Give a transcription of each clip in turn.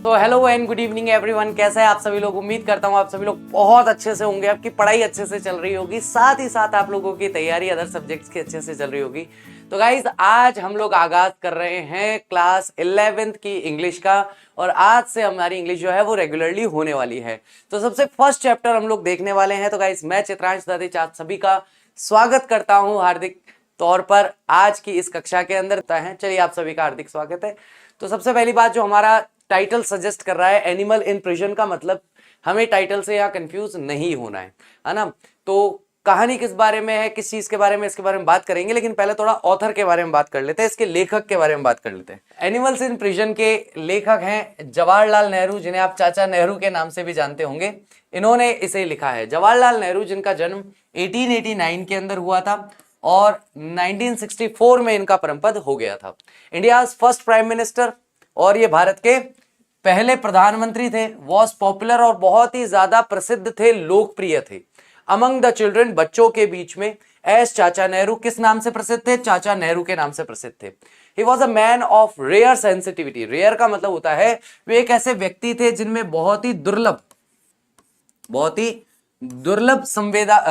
तो hello and good evening everyone, कैसे हैं आप सभी लोग। उम्मीद करता हूँ आप सभी लोग बहुत अच्छे से होंगे, आपकी पढ़ाई अच्छे से चल रही होगी, साथ ही साथ आप लोगों की तैयारी अदर सब्जेक्ट्स की अच्छे से चल रही होगी। तो गाइज आज हम लोग आगाज कर रहे हैं क्लास 11th की इंग्लिश का, और आज से हमारी इंग्लिश जो है वो रेगुलरली होने वाली है। तो सबसे फर्स्ट चैप्टर हम लोग देखने वाले हैं। तो गाइज मैं चित्रांश दत्त आप सभी का स्वागत करता हूँ हार्दिक तौर पर आज की इस कक्षा के अंदर है। चलिए आप सभी का हार्दिक स्वागत है। तो सबसे पहली बात, जो हमारा टाइटल सजेस्ट कर रहा है एनिमल इन प्रिजन का मतलब हमें टाइटल से यहाँ कंफ्यूज नहीं होना है ना। तो कहानी किस बारे में है, किस चीज के बारे में, इसके बारे में बात करेंगे, लेकिन पहले थोड़ा ऑथर के बारे में बात कर लेते हैं, इसके लेखक के बारे में बात कर लेते हैं। एनिमल्स इन प्रिजन के लेखक हैं जवाहरलाल नेहरू, जिन्हें आप चाचा नेहरू के नाम से भी जानते होंगे। इन्होंने इसे लिखा है। जवाहरलाल नेहरू जिनका जन्म 1889 के अंदर हुआ था और 1964 में इनका परमपद हो गया था। इंडिया फर्स्ट प्राइम मिनिस्टर, और ये भारत के पहले प्रधानमंत्री थे। वॉज पॉपुलर और बहुत ही ज्यादा प्रसिद्ध थे, लोकप्रिय थे अमंग द चिल्ड्रन, बच्चों के बीच में। एस चाचा नेहरू, किस नाम से प्रसिद्ध थे? चाचा नेहरू के नाम से प्रसिद्ध थे। He was a man of rare sensitivity. Rare का मतलब होता है वे एक ऐसे व्यक्ति थे जिनमें बहुत ही दुर्लभ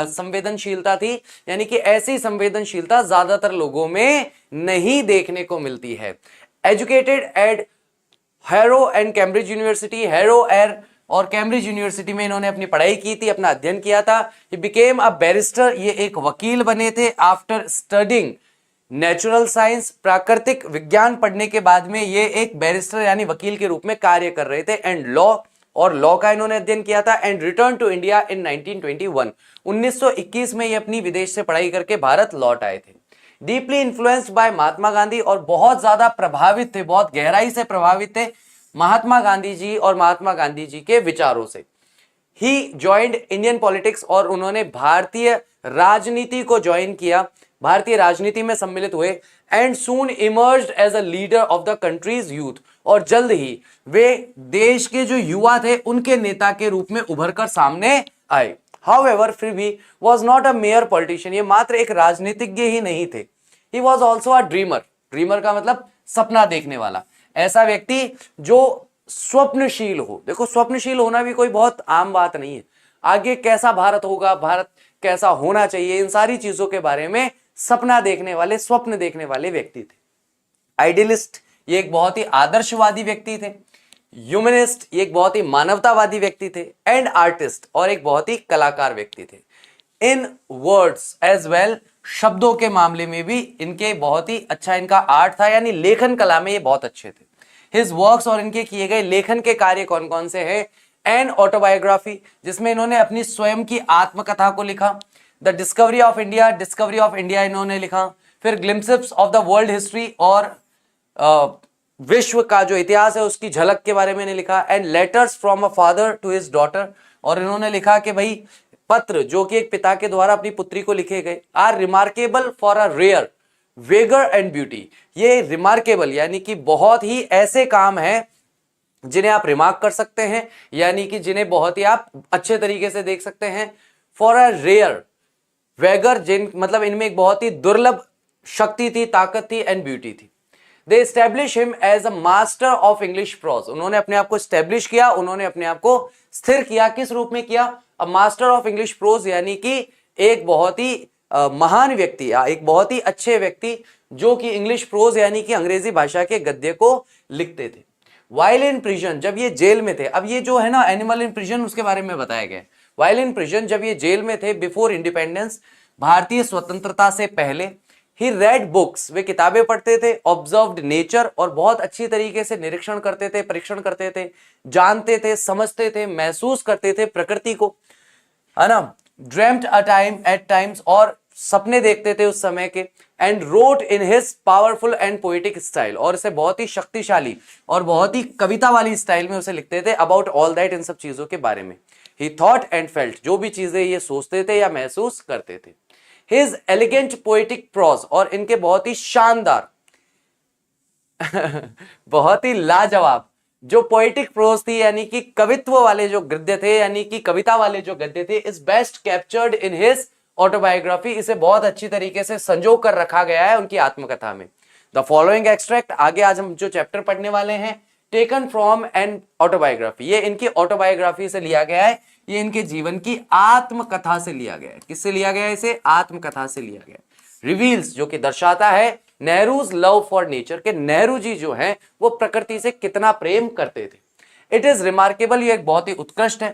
संवेदनशीलता थी, यानी कि ऐसी संवेदनशीलता ज्यादातर लोगों में नहीं देखने को मिलती है। Educated eight harrow and Cambridge university, harrow एर और कैम्ब्रिज यूनिवर्सिटी में इन्होंने अपनी पढ़ाई की थी, अपना अध्ययन किया था। ही बिकेम अ बैरिस्टर, ये एक वकील बने थे। आफ्टर स्टडिंग नेचुरल साइंस, प्राकृतिक विज्ञान पढ़ने के बाद में ये एक बैरिस्टर यानी वकील के रूप में कार्य कर रहे थे। एंड लॉ, और लॉ का इन्होंने अध्ययन किया था। And return to India in 1921, 1921 में ये अपनी विदेश से पढ़ाई करके भारत लौट आए थे। Deeply influenced by Mahatma Gandhi, और बहुत ज्यादा प्रभावित थे, बहुत गहराई से प्रभावित थे महात्मा गांधी जी और महात्मा गांधी जी के विचारों से। ही ज्वाइंड इंडियन पॉलिटिक्स, और उन्होंने भारतीय राजनीति को ज्वाइन किया, भारतीय राजनीति में सम्मिलित हुए। And soon emerged as a leader of the country's youth, और जल्द ही वे देश के जो युवा थे उनके नेता के रूप में उभर कर सामने आए। However, फिर भी was not a mere politician, ये मात्र एक राजनीतिज्ञ ही नहीं थे। He was also a dreamer. Dreamer का मतलब सपना देखने वाला, ऐसा व्यक्ति जो स्वप्नशील हो। देखो, स्वप्नशील होना भी कोई बहुत आम बात नहीं है। आगे कैसा भारत होगा, भारत कैसा होना चाहिए, इन सारी चीजों के बारे में सपना देखने वाले, स्वप्न देखने वाले व्यक्ति थे। आइडियलिस्ट, ये एक बहुत ही आदर्शवादी व्यक्ति थे। ह्यूमनिस्ट, ये एक बहुत ही मानवतावादी व्यक्ति थे। एंड आर्टिस्ट, और एक बहुत ही कलाकार व्यक्ति थे। इन वर्ड्स एज वेल, शब्दों के मामले में भी इनके बहुत ही अच्छा इनका आर्ट था, यानी लेखन कला में ये बहुत अच्छे थे। हिज वर्क्स, और इनके किए गए लेखन के कार्य कौन कौन से हैं? एन ऑटोबायोग्राफी, जिसमें इन्होंने अपनी स्वयं की आत्मकथा को लिखा। The discovery of India, discovery of India इन्होंने लिखा। फिर glimpses of the world history, और विश्व का जो इतिहास है उसकी झलक के बारे में लिखा। And letters from a father to his daughter, और इन्होंने लिखा कि भाई पत्र जो कि एक पिता के द्वारा अपनी पुत्री को लिखे गए। Are remarkable for a rare vigour and beauty, ये रिमार्केबल यानी कि बहुत ही ऐसे काम हैं जिन्हें आप रिमार्क कर सकते हैं, यानी कि जिन्हें बहुत ही आप अच्छे तरीके से देख सकते हैं। फॉर अ रेयर वेगर, जिन मतलब इनमें एक बहुत ही दुर्लभ शक्ति थी, ताकत थी एंड ब्यूटी थी। They established him as a master of English prose, उन्होंने अपने आप को स्टैब्लिश किया, उन्होंने अपने आप को स्थिर किया। किस रूप में किया? A master of English pros, यानी कि एक बहुत ही महान व्यक्ति, एक बहुत ही अच्छे व्यक्ति जो कि इंग्लिश प्रोज यानी कि अंग्रेजी भाषा के गद्य को लिखते थे। वाइल इन प्रिजन, जब ये जेल में थे, अब ये जो है ना एनिमल इन प्रिजन, उसके बारे में बताया गया। वाइल इन प्रिजन, जब ये जेल में थे, बिफोर इंडिपेंडेंस, भारतीय स्वतंत्रता से पहले। ही रेड बुक्स, वे किताबें पढ़ते थे। ऑब्जर्व्ड नेचर, और बहुत अच्छी तरीके से निरीक्षण करते थे, परीक्षण करते थे, जानते थे, समझते थे, महसूस करते थे प्रकृति को, है ना। Dreamed a time at times, और सपने देखते थे उस समय के। And wrote in his powerful and poetic style, और इसे बहुत ही शक्तिशाली और बहुत ही कविता वाली स्टाइल में उसे लिखते थे। अबाउट ऑल दैट, इन सब चीजों के बारे में। ही थॉट एंड फेल्ट, जो भी चीजें ये सोचते थे या महसूस करते थे। हिज एलिगेंट पोएटिक प्रोज, और इनके बहुत ही शानदार बहुत ही लाजवाब जो पोएटिक प्रोज थी, यानी कि कवित्व वाले जो गद्य थे, यानी कि कविता वाले जो गद्य थे, is best captured in his autobiography, इसे बहुत अच्छी तरीके से संजो कर रखा गया है उनकी आत्मकथा में। द फॉलोइंग एक्सट्रैक्ट, आगे आज हम जो चैप्टर पढ़ने वाले हैं, टेकन फ्रॉम एन ऑटोबायोग्राफी, ये इनकी ऑटोबायोग्राफी से लिया गया है, ये इनके जीवन की आत्मकथा से लिया गया है। किससे लिया गया है? इसे आत्मकथा से लिया गया है। रिवील्स, जो कि दर्शाता है नेहरूज लव फॉर नेचर, के नेहरू जी जो हैं वो प्रकृति से कितना प्रेम करते थे। इट इज रिमार्केबल, ये एक बहुत ही उत्कृष्ट है।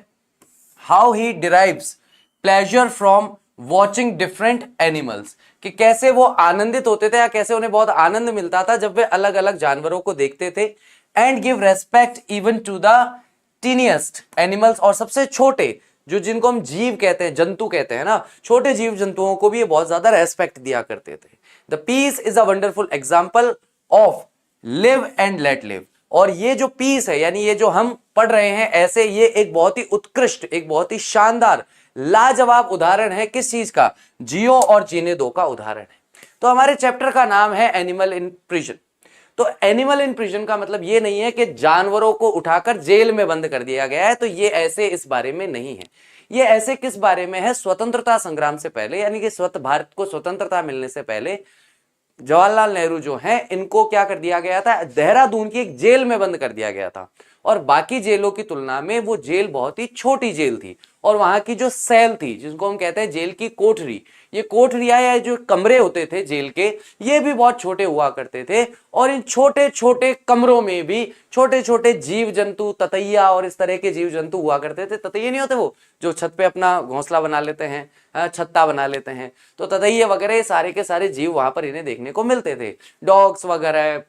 How he derives pleasure from watching different animals, कि कैसे वो आनंदित होते थे या कैसे उन्हें बहुत आनंद मिलता था जब वे अलग अलग जानवरों को देखते थे। And give respect even to the tiniest animals, और सबसे छोटे जो जिनको हम जीव कहते हैं, जंतु कहते हैं ना, छोटे जीव जंतुओं को भी ये बहुत ज्यादा रेस्पेक्ट दिया करते थे। The piece is a wonderful example of live and let live, और ये जो पीस है यानी ये जो हम पढ़ रहे हैं ऐसे, ये एक बहुत ही उत्कृष्ट, एक बहुत ही शानदार लाजवाब उदाहरण है किस चीज का? जियो और जीने दो का उदाहरण है। तो हमारे चैप्टर का नाम है एनिमल इन प्रिजन। तो एनिमल इन प्रिजन का मतलब ये नहीं है कि जानवरों को उठाकर जेल में बंद कर दिया गया है, तो ये ऐसे इस बारे में नहीं है। ये ऐसे किस बारे में है? स्वतंत्रता संग्राम से पहले, यानी कि भारत को स्वतंत्रता मिलने से पहले जवाहरलाल नेहरू जो हैं इनको क्या कर दिया गया था? देहरादून की एक जेल में बंद कर दिया गया था, और बाकी जेलों की तुलना में वो जेल बहुत ही छोटी जेल थी, और वहां की जो सेल थी जिसको हम कहते हैं जेल की कोठरी, ये कोठरियां या जो कमरे होते थे जेल के, ये भी बहुत छोटे हुआ करते थे, और इन छोटे छोटे कमरों में भी छोटे छोटे जीव जंतु, ततैया और इस तरह के जीव जंतु हुआ करते थे। ततैया नहीं होते वो जो छत पे अपना घोंसला बना लेते हैं, छत्ता बना लेते हैं, तो ततैया वगैरह सारे के सारे जीव वहां पर इन्हें देखने को मिलते थे। डॉग्स वगैरह,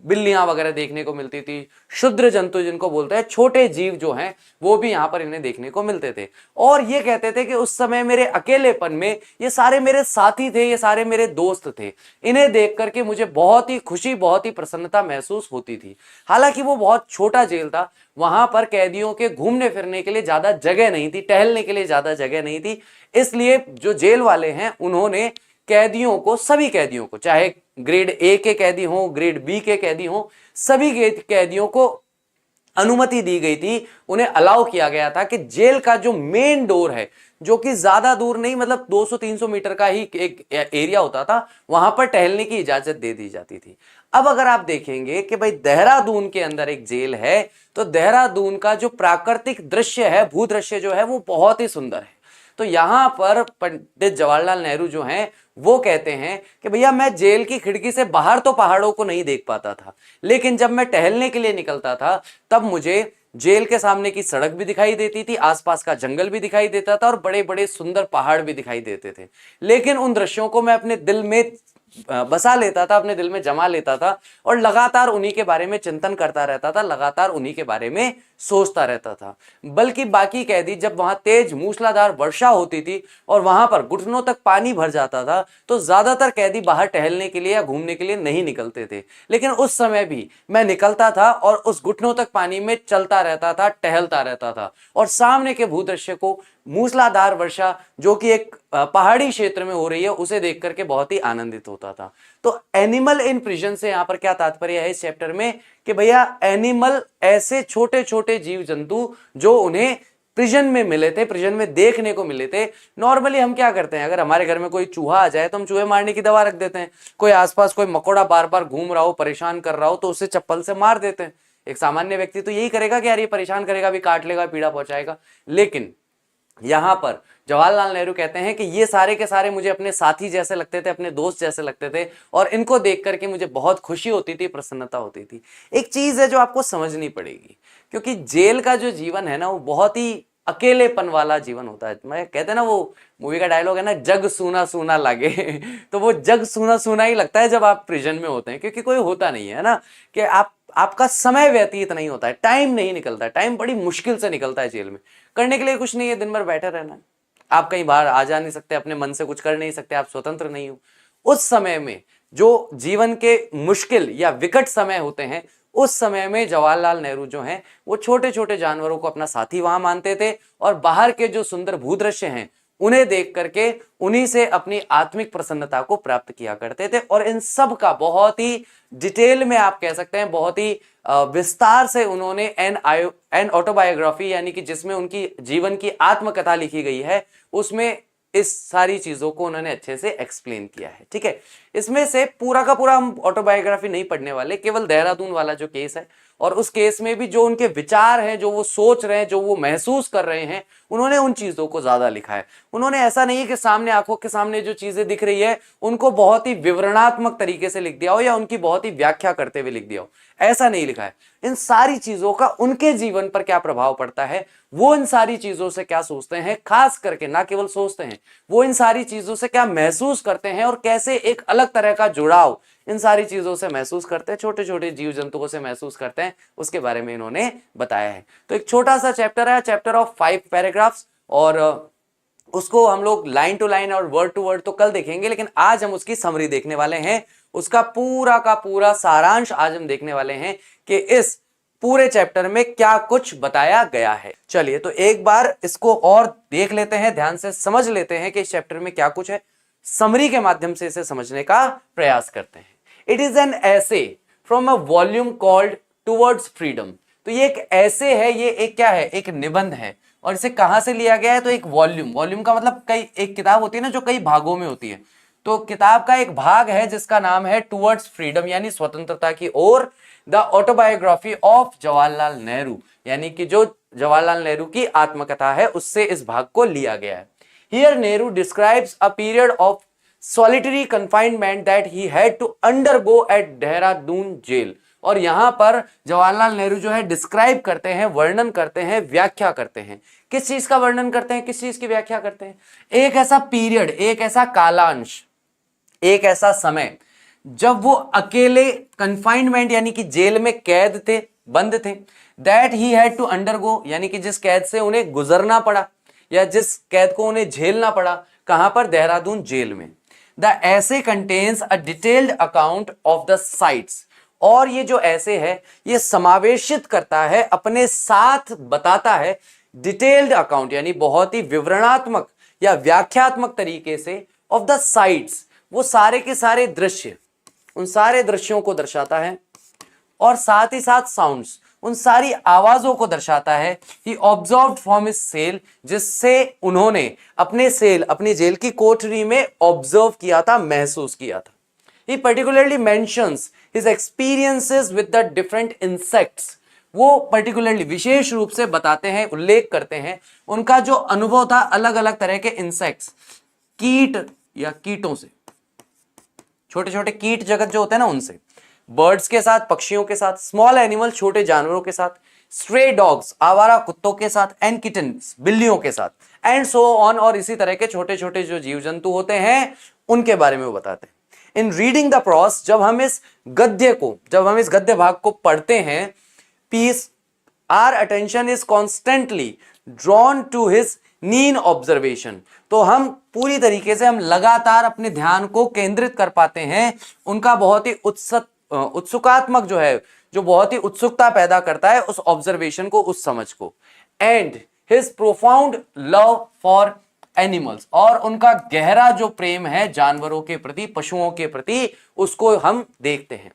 बिल्लियां वगैरह देखने को मिलती थी। क्षुद्र जंतु जिनको बोलते हैं, छोटे जीव जो हैं वो भी यहाँ पर इन्हें देखने को मिलते थे। और ये कहते थे कि उस समय मेरे अकेलेपन में ये सारे मेरे साथी थे, ये सारे मेरे दोस्त थे, इन्हें देख करके मुझे बहुत ही खुशी, बहुत ही प्रसन्नता महसूस होती थी। हालांकि वो बहुत छोटा जेल था, वहां पर कैदियों के घूमने फिरने के लिए ज्यादा जगह नहीं थी, टहलने के लिए ज्यादा जगह नहीं थी, इसलिए जो जेल वाले हैं उन्होंने कैदियों को, सभी कैदियों को, चाहे ग्रेड ए के कैदी हो, ग्रेड बी के कैदी हो, सभी कैदियों को अनुमति दी गई थी, उन्हें अलाउ किया गया था कि जेल का जो मेन डोर है, जो कि ज्यादा दूर नहीं, मतलब 200-300 मीटर का ही एक एरिया होता था, वहां पर टहलने की इजाजत दे दी जाती थी। अब अगर आप देखेंगे कि भाई देहरादून के अंदर एक जेल है, तो देहरादून का जो प्राकृतिक दृश्य है, भूदृश्य जो है वो बहुत ही सुंदर है। तो यहां पर पंडित जवाहरलाल नेहरू जो हैं वो कहते हैं कि भैया मैं जेल की खिड़की से बाहर तो पहाड़ों को नहीं देख पाता था, लेकिन जब मैं टहलने के लिए निकलता था तब मुझे जेल के सामने की सड़क भी दिखाई देती थी, आसपास का जंगल भी दिखाई देता था, और बड़े बड़े सुंदर पहाड़ भी दिखाई देते थे। लेकिन उन दृश्यों को मैं अपने दिल में बसा लेता था, अपने दिल में जमा लेता था, और लगातार उन्हीं के बारे में चिंतन करता रहता था, लगातार उन्हीं के बारे में सोचता रहता था। बल्कि बाकी कैदी, जब वहां तेज मूसलाधार वर्षा होती थी और वहां पर घुटनों तक पानी भर जाता था, तो ज्यादातर कैदी बाहर टहलने के लिए या घूमने के लिए नहीं निकलते थे, लेकिन उस समय भी मैं निकलता था और उस घुटनों तक पानी में चलता रहता था, टहलता रहता था, और सामने के भूदृश्य को, मूसलाधार वर्षा जो कि एक पहाड़ी क्षेत्र में हो रही है, उसे देख करके बहुत ही आनंदित होता था। तो एनिमल इन प्रिजन से यहां पर क्या तात्पर्य है इस चैप्टर में कि भैया एनिमल ऐसे छोटे छोटे जीव जंतु जो उन्हें प्रिजन में मिले थे, प्रिजन में देखने को मिले थे। नॉर्मली हम क्या करते हैं, अगर हमारे घर में कोई चूहा आ जाए तो हम चूहे मारने की दवा रख देते हैं, कोई आसपास कोई मकोड़ा बार बार घूम रहा हो, परेशान कर रहा हो, तो उसे चप्पल से मार देते हैं। एक सामान्य व्यक्ति तो यही करेगा कि यार ये परेशान करेगा, भी काट लेगा, पीड़ा पहुंचाएगा। लेकिन यहां पर जवाहरलाल नेहरू कहते हैं कि ये सारे के सारे मुझे अपने साथी जैसे लगते थे, अपने दोस्त जैसे लगते थे, और इनको देख करके मुझे बहुत खुशी होती थी, प्रसन्नता होती थी। एक चीज है जो आपको समझनी पड़ेगी, क्योंकि जेल का जो जीवन है ना वो बहुत ही अकेलेपन वाला जीवन होता है। मैं कहते हैं ना, वो मूवी का डायलॉग है ना, जग सूना सूना लागे तो वो जग सूना सूना ही लगता है जब आप प्रिजन में होते हैं, क्योंकि कोई होता नहीं है ना, कि आपका समय व्यतीत नहीं होता है, टाइम नहीं निकलता है, टाइम बड़ी मुश्किल से निकलता है जेल में। करने के लिए कुछ नहीं है, दिन भर बैठे रहना है, आप कहीं बाहर आ जा नहीं सकते, अपने मन से कुछ कर नहीं सकते, आप स्वतंत्र नहीं हो। उस समय में जो जीवन के मुश्किल या विकट समय होते हैं, उस समय में जवाहरलाल नेहरू जो हैं वो छोटे छोटे जानवरों को अपना साथी वहां मानते थे, और बाहर के जो सुंदर भूदृश्य हैं उन्हें देख करके उन्हीं से अपनी आत्मिक प्रसन्नता को प्राप्त किया करते थे। और इन सब का बहुत ही डिटेल में, आप कह सकते हैं बहुत ही विस्तार से उन्होंने एन ऑटोबायोग्राफी, यानी कि जिसमें उनकी जीवन की आत्मकथा लिखी गई है, उसमें इस सारी चीजों को उन्होंने अच्छे से एक्सप्लेन किया है। ठीक है, इसमें से पूरा का पूरा हम ऑटोबायोग्राफी नहीं पढ़ने वाले, केवल देहरादून वाला जो केस है और उस केस में भी जो उनके विचार हैं, जो वो सोच रहे हैं, जो वो महसूस कर रहे हैं, उन्होंने उन चीजों को ज्यादा लिखा है। उन्होंने ऐसा नहीं है कि सामने आंखों के सामने जो चीजें दिख रही है उनको बहुत ही विवरणात्मक तरीके से लिख दिया हो या उनकी बहुत ही व्याख्या करते हुए लिख दिया हो, ऐसा नहीं लिखा है। इन सारी चीजों का उनके जीवन पर क्या प्रभाव पड़ता है, वो इन सारी चीजों से क्या सोचते हैं, खास करके ना केवल सोचते हैं, वो इन सारी चीजों से क्या महसूस करते हैं और कैसे एक अलग तरह का जुड़ाव इन सारी चीजों से महसूस करते हैं, छोटे छोटे जीव जंतुओं से महसूस करते हैं, उसके बारे में इन्होंने बताया है। तो एक छोटा सा चैप्टर है, चैप्टर ऑफ 5 पैराग्राफ्स, और उसको हम लोग लाइन टू लाइन और वर्ड टू वर्ड तो कल देखेंगे, लेकिन आज हम उसकी समरी देखने वाले हैं, उसका पूरा का पूरा सारांश आज हम देखने वाले हैं कि इस पूरे चैप्टर में क्या कुछ बताया गया है। चलिए तो एक बार इसको और देख लेते हैं, ध्यान से समझ लेते हैं कि इस चैप्टर में क्या कुछ है, समरी के माध्यम से इसे समझने का प्रयास करते हैं। इट इज एन ऐसे from a volume called towards freedom. तो ये एक ऐसे है, ये एक क्या है, एक निबंध है, और इसे कहां से लिया गया है, तो एक वॉल्यूम, वॉल्यूम का मतलब कई, एक किताब होती है ना जो कई भागों में होती है, तो किताब का एक भाग है जिसका नाम है टुवर्ड्स फ्रीडम यानी स्वतंत्रता की ओर, the autobiography of Jawaharlal Nehru, यानी कि जो जवाहरलाल नेहरू की आत्मकथा है उससे इस भाग को लिया गया है। Here Nehru describes a period of solitary confinement that he had to undergo at Dehradun jail. और यहां पर जवाहरलाल नेहरू जो है डिस्क्राइब करते हैं, वर्णन करते हैं, व्याख्या करते हैं। किस चीज का वर्णन करते हैं, किस चीज की व्याख्या करते हैं? एक ऐसा पीरियड, एक ऐसा कालांश, एक ऐसा समय जब वो अकेले कन्फाइनमेंट यानी कि जेल में कैद थे, बंद थे, that he had to undergo यानी कि जिस कैद से उन्हें गुजरना पड़ा या जिस कैद को उन्हें झेलना पड़ा, कहां पर? देहरादून जेल में। द ऐसे contains a detailed account of the sites, और ये जो ऐसे है ये समावेशित करता है, अपने साथ बताता है डिटेल्ड अकाउंट यानी बहुत ही विवरणात्मक या व्याख्यात्मक तरीके से ऑफ द साइट्स, वो सारे के सारे दृश्य, उन सारे दृश्यों को दर्शाता है, और साथ ही साथ साउंड्स, उन सारी आवाजों को दर्शाता है। ही ऑब्जर्व्ड फ्रॉम हिज सेल, जिससे उन्होंने अपने सेल, अपनी जेल की कोठरी में ऑब्जर्व किया था, महसूस किया था। He particularly mentions his experiences with the different insects. वो particularly विशेष रूप से बताते हैं, उल्लेख करते हैं उनका जो अनुभव था अलग अलग तरह के इंसेक्ट्स, कीट या कीटों से, छोटे छोटे कीट जगत जो होते हैं ना उनसे, बर्ड्स के साथ, पक्षियों के साथ, स्मॉल एनिमल छोटे जानवरों के साथ, स्ट्रे डॉग्स आवारा कुत्तों के साथ, एंड किटन्स बिल्लियों के साथ, एंड सो ऑन, और इसी तरह के छोटे छोटे जो जीव जंतु होते हैं उनके बारे में वो बताते हैं। इन रीडिंग द प्रॉस, जब हम इस गद्य भाग को पढ़ते हैं, piece our attention is constantly drawn to his keen observation, तो हम पूरी तरीके से, हम लगातार अपने ध्यान को केंद्रित कर पाते हैं उनका बहुत ही उत्सुकात्मक जो है, जो बहुत ही उत्सुकता पैदा करता है उस ऑब्जर्वेशन को, उस समझ को। And his profound love for animals, और उनका गहरा जो प्रेम है जानवरों के प्रति, पशुओं के प्रति, उसको हम देखते हैं।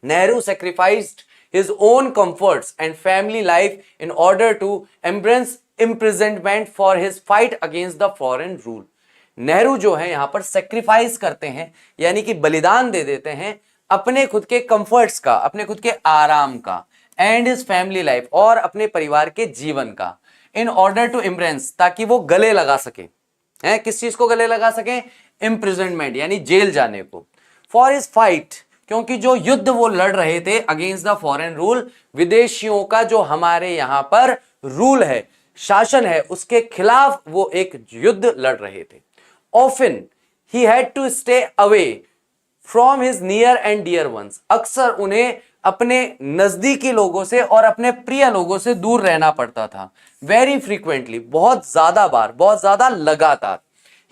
Nehru sacrificed his own comforts and family life in order to embrace imprisonment for his fight against the foreign rule. Nehru जो है यहां पर सैक्रिफाइस करते हैं यानी कि बलिदान दे देते हैं अपने खुद के कंफर्ट्स का, अपने खुद के आराम का, एंड हिज फैमिली लाइफ, और अपने परिवार के जीवन का, इन ऑर्डर टू इम्प्रेस, ताकि वो गले लगा सके, हैं किस चीज को गले लगा सके? इम्प्रिजनमेंट यानी जेल जाने को। फॉर हिज फाइट, क्योंकि जो युद्ध वो लड़ रहे थे अगेंस्ट द फॉरेन रूल, विदेशियों का जो हमारे यहां पर रूल है, शासन है, उसके खिलाफ वो एक युद्ध लड़ रहे थे। Often he had to stay away from his near and dear ones, अक्सर उन्हें अपने नजदीकी लोगों से और अपने प्रिय लोगों से दूर रहना पड़ता था। वेरी फ्रीक्वेंटली, बहुत ज्यादा बार, बहुत ज्यादा लगातार।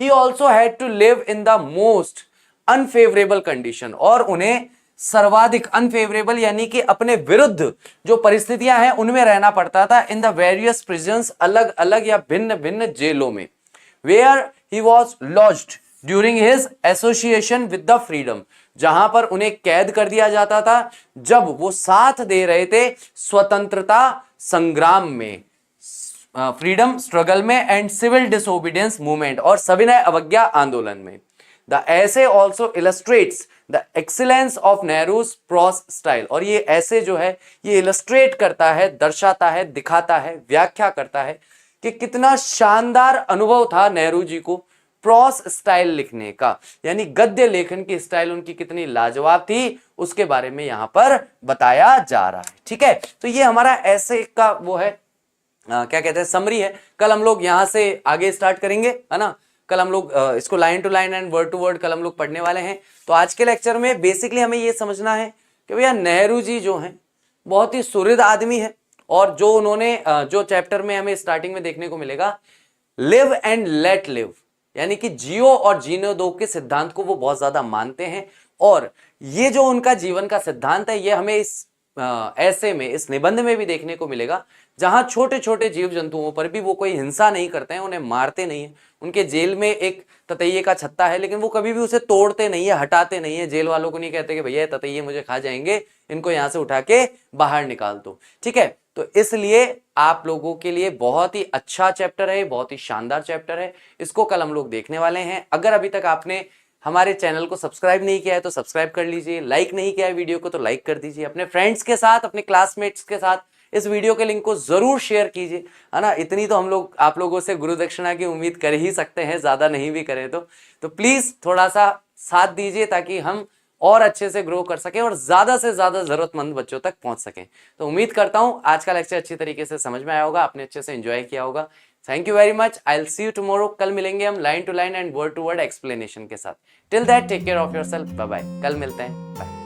He also had to live in the most unfavourable condition, और उन्हें सर्वाधिक अनफेवरेबल यानी कि अपने विरुद्ध जो परिस्थितियां हैं उनमें रहना पड़ता था, इन द वेरियस प्रिजन्स, अलग अलग या भिन्न भिन्न जेलों में। Where he was lodged during his association with the freedom, जहां पर उन्हें कैद कर दिया जाता था जब वो साथ दे रहे थे स्वतंत्रता संग्राम में, फ्रीडम स्ट्रगल में, एंड सिविल डिसोबीडियंस मूवमेंट, और सविनय अवज्ञा आंदोलन में। द ऐसे also illustrates the excellence of Nehru's pros style. और ये ऐसे जो है ये इलस्ट्रेट करता है, दर्शाता है, दिखाता है, व्याख्या करता है कि कितना शानदार अनुभव था नेहरू जी को प्रोस स्टाइल लिखने का, यानी गद्य लेखन की स्टाइल उनकी कितनी लाजवाब थी उसके बारे में यहां पर बताया जा रहा है। ठीक है, तो ये हमारा ऐसे का वो है क्या कहते हैं समरी है। कल हम लोग यहां से आगे स्टार्ट करेंगे, है ना। कल हम लोग इसको line to line and word to word कल हम लोग पढ़ने वाले हैं। तो आज के लेक्चर में बेसिकली हमें ये समझना है कि भैया नेहरू जी जो हैं बहुत ही सुहृद आदमी है, और जो उन्होंने जो चैप्टर में हमें स्टार्टिंग में देखने को मिलेगा, लिव एंड लेट लिव, यानी कि जियो और जीने दो के सिद्धांत को वो बहुत ज्यादा मानते हैं। और ये जो उनका जीवन का सिद्धांत है ये हमें इस ऐसे में, इस निबंध में भी देखने को मिलेगा, जहां छोटे छोटे जीव जंतुओं पर भी वो कोई हिंसा नहीं करते हैं, उन्हें मारते नहीं है। उनके जेल में एक ततैये का छत्ता है, लेकिन वो कभी भी उसे तोड़ते नहीं है, हटाते नहीं है। जेल वालों को नहीं कहते कि भैया ततैये मुझे खा जाएंगे, इनको यहां से उठा के बाहर निकाल दो। ठीक है, तो इसलिए आप लोगों के लिए बहुत ही अच्छा चैप्टर है, बहुत ही शानदार चैप्टर है। इसको कल हम लोग देखने वाले हैं। अगर अभी तक आपने हमारे चैनल को सब्सक्राइब नहीं किया है तो सब्सक्राइब कर लीजिए, लाइक नहीं किया है वीडियो को तो लाइक कर दीजिए, अपने फ्रेंड्स के साथ, अपने क्लासमेट्स के साथ इस वीडियो के लिंक को जरूर शेयर कीजिए, है ना। इतनी तो हम लोग आप लोगों से गुरु दक्षिणा की उम्मीद कर ही सकते हैं, ज्यादा नहीं भी करें तो प्लीज थोड़ा सा साथ दीजिए ताकि हम और अच्छे से ग्रो कर सकें और ज्यादा से ज्यादा जरूरतमंद बच्चों तक पहुंच सकें। तो उम्मीद करता हूं आज का लेक्चर अच्छी तरीके से समझ में आया होगा, आपने अच्छे से एंजॉय किया होगा। Thank you very much. I will see you tomorrow. कल मिलेंगे हम line to line and word to word explanation के साथ। Till that take care of yourself. Bye bye. कल मिलते हैं। बाय।